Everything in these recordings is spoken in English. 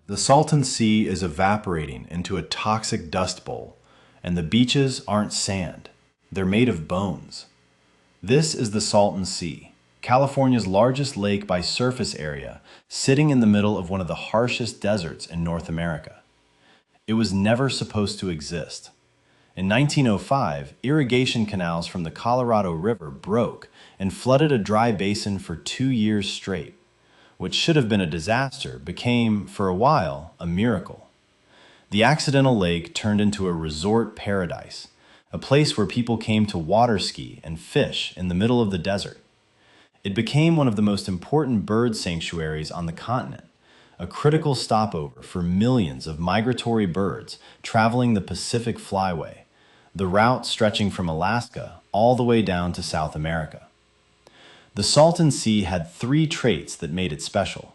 The Salton Sea is evaporating into a toxic dust bowl, and the beaches aren't sand. They're made of bones. This is the Salton Sea, California's largest lake by surface area, sitting in the middle of one of the harshest deserts in North America. It was never supposed to exist. In 1905, irrigation canals from the Colorado River broke and flooded a dry basin for 2 years straight. What should have been a disaster became, for a while, a miracle. The accidental lake turned into a resort paradise, a place where people came to water ski and fish in the middle of the desert. It became one of the most important bird sanctuaries on the continent, a critical stopover for millions of migratory birds traveling the Pacific Flyway, the route stretching from Alaska all the way down to South America. The Salton Sea had three traits that made it special.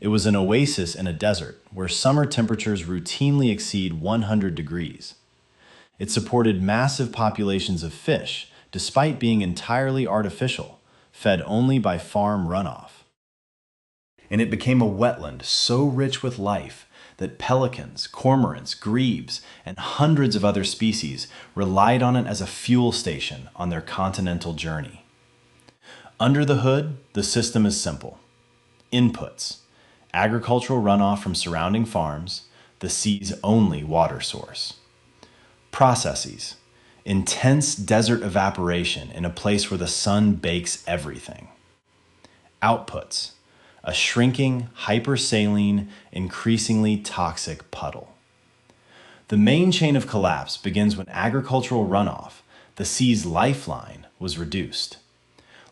It was an oasis in a desert where summer temperatures routinely exceed 100 degrees. It supported massive populations of fish despite being entirely artificial, fed only by farm runoff. And it became a wetland so rich with life that pelicans, cormorants, grebes, and hundreds of other species relied on it as a fuel station on their continental journey. Under the hood, the system is simple. Inputs: agricultural runoff from surrounding farms, the sea's only water source. Processes: intense desert evaporation in a place where the sun bakes everything. Outputs: a shrinking, hypersaline, increasingly toxic puddle. The main chain of collapse begins when agricultural runoff, the sea's lifeline, was reduced.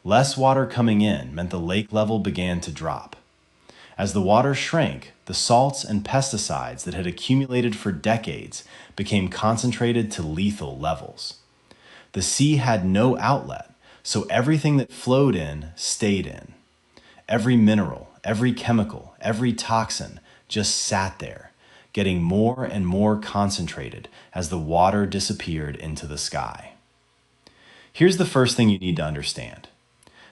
Less water coming in meant the lake level began to drop. As the water shrank, the salts and pesticides that had accumulated for decades became concentrated to lethal levels. The sea had no outlet, so everything that flowed in stayed in. Every mineral, every chemical, every toxin just sat there, getting more and more concentrated as the water disappeared into the sky. Here's the first thing you need to understand.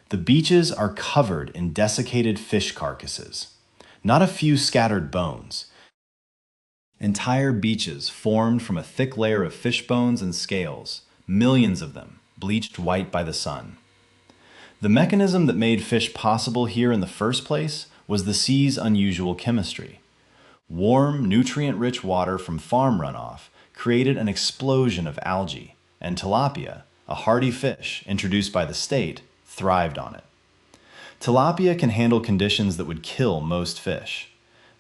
The beaches are covered in desiccated fish carcasses, not a few scattered bones. Entire beaches formed from a thick layer of fish bones and scales, millions of them, bleached white by the sun. The mechanism that made fish possible here in the first place was the sea's unusual chemistry. Warm, nutrient-rich water from farm runoff created an explosion of algae, and tilapia, a hardy fish introduced by the state, thrived on it. Tilapia can handle conditions that would kill most fish.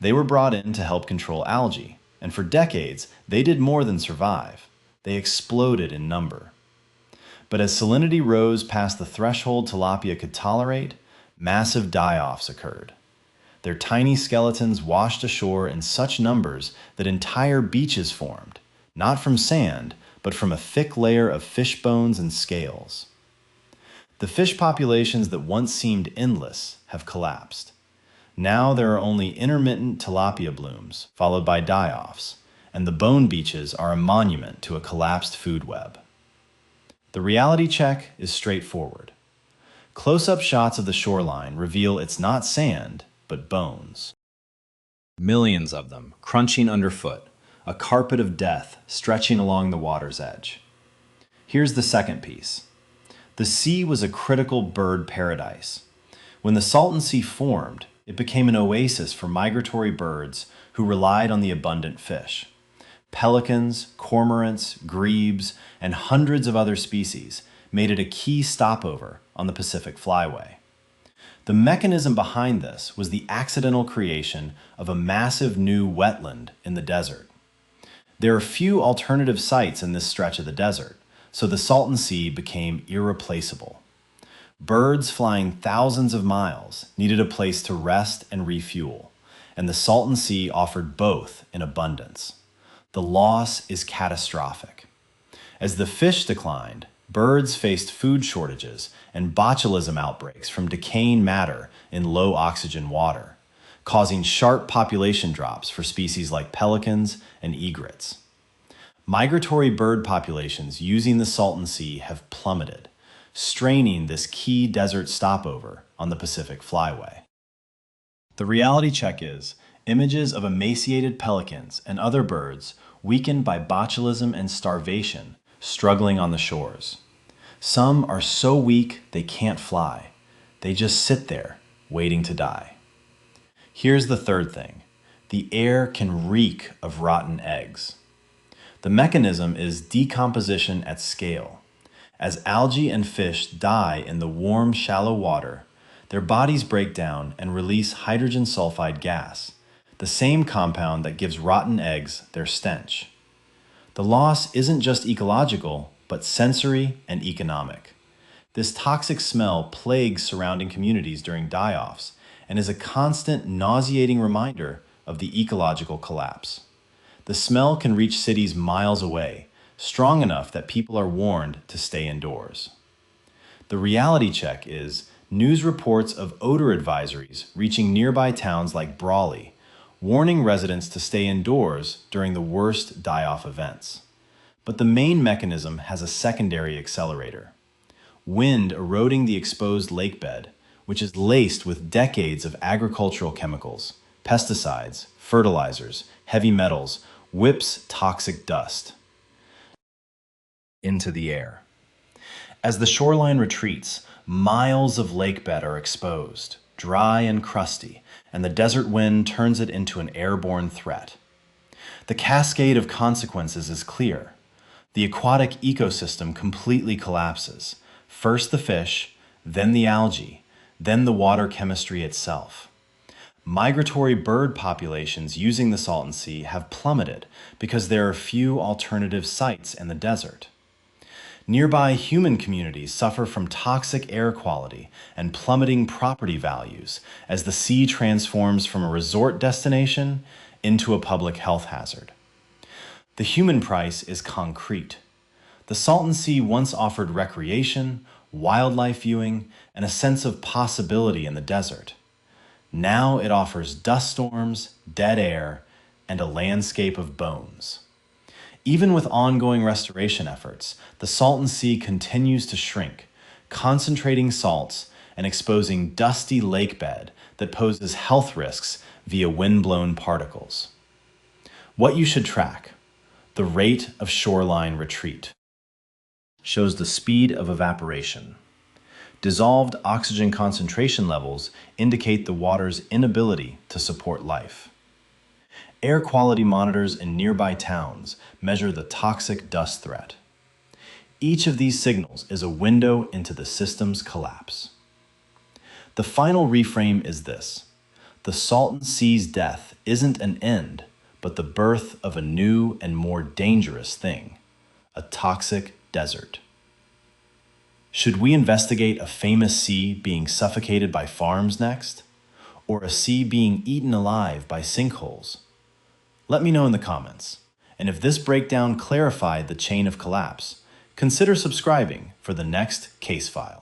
They were brought in to help control algae, and for decades, they did more than survive. They exploded in number. But as salinity rose past the threshold tilapia could tolerate, massive die-offs occurred. Their tiny skeletons washed ashore in such numbers that entire beaches formed, not from sand, but from a thick layer of fish bones and scales. The fish populations that once seemed endless have collapsed. Now there are only intermittent tilapia blooms, followed by die-offs, and the bone beaches are a monument to a collapsed food web. The reality check is straightforward. Close-up shots of the shoreline reveal it's not sand, but bones. Millions of them, crunching underfoot, a carpet of death stretching along the water's edge. Here's the second piece. The sea was a critical bird paradise. When the Salton Sea formed, it became an oasis for migratory birds who relied on the abundant fish. Pelicans, cormorants, grebes, and hundreds of other species made it a key stopover on the Pacific Flyway. The mechanism behind this was the accidental creation of a massive new wetland in the desert. There are few alternative sites in this stretch of the desert, so the Salton Sea became irreplaceable. Birds flying thousands of miles needed a place to rest and refuel, and the Salton Sea offered both in abundance. The loss is catastrophic. As the fish declined, birds faced food shortages and botulism outbreaks from decaying matter in low oxygen water, causing sharp population drops for species like pelicans and egrets. Migratory bird populations using the Salton Sea have plummeted, straining this key desert stopover on the Pacific Flyway. The reality check is, Images of emaciated pelicans and other birds weakened by botulism and starvation struggling on the shores. Some are so weak they can't fly. They just sit there, waiting to die. Here's the third thing. The air can reek of rotten eggs. The mechanism is decomposition at scale. As algae and fish die in the warm, shallow water, their bodies break down and release hydrogen sulfide gas, the same compound that gives rotten eggs their stench. The loss isn't just ecological, but sensory and economic. This toxic smell plagues surrounding communities during die-offs and is a constant nauseating reminder of the ecological collapse. The smell can reach cities miles away, strong enough that people are warned to stay indoors. The reality check is news reports of odor advisories reaching nearby towns like Brawley, warning residents to stay indoors during the worst die-off events. But the main mechanism has a secondary accelerator. Wind eroding the exposed lakebed, which is laced with decades of agricultural chemicals, pesticides, fertilizers, heavy metals, whips toxic dust into the air. As the shoreline retreats, miles of lakebed are exposed, dry and crusty, and the desert wind turns it into an airborne threat. The cascade of consequences is clear. The aquatic ecosystem completely collapses. First the fish, then the algae, then the water chemistry itself. Migratory bird populations using the Salton Sea have plummeted because there are few alternative sites in the desert. Nearby human communities suffer from toxic air quality and plummeting property values as the sea transforms from a resort destination into a public health hazard. The human price is concrete. The Salton Sea once offered recreation, wildlife viewing, and a sense of possibility in the desert. Now it offers dust storms, dead air, and a landscape of bones. Even with ongoing restoration efforts, the Salton Sea continues to shrink, concentrating salts and exposing dusty lakebed that poses health risks via wind-blown particles. What you should track: the rate of shoreline retreat. Shows the speed of evaporation. Dissolved oxygen concentration levels indicate the water's inability to support life. Air quality monitors in nearby towns measure the toxic dust threat. Each of these signals is a window into the system's collapse. The final reframe is this: the Salton Sea's death isn't an end, but the birth of a new and more dangerous thing: a toxic desert. Should we investigate a famous sea being suffocated by farms next? Or a sea being eaten alive by sinkholes? Let me know in the comments. And if this breakdown clarified the chain of collapse, consider subscribing for the next case file.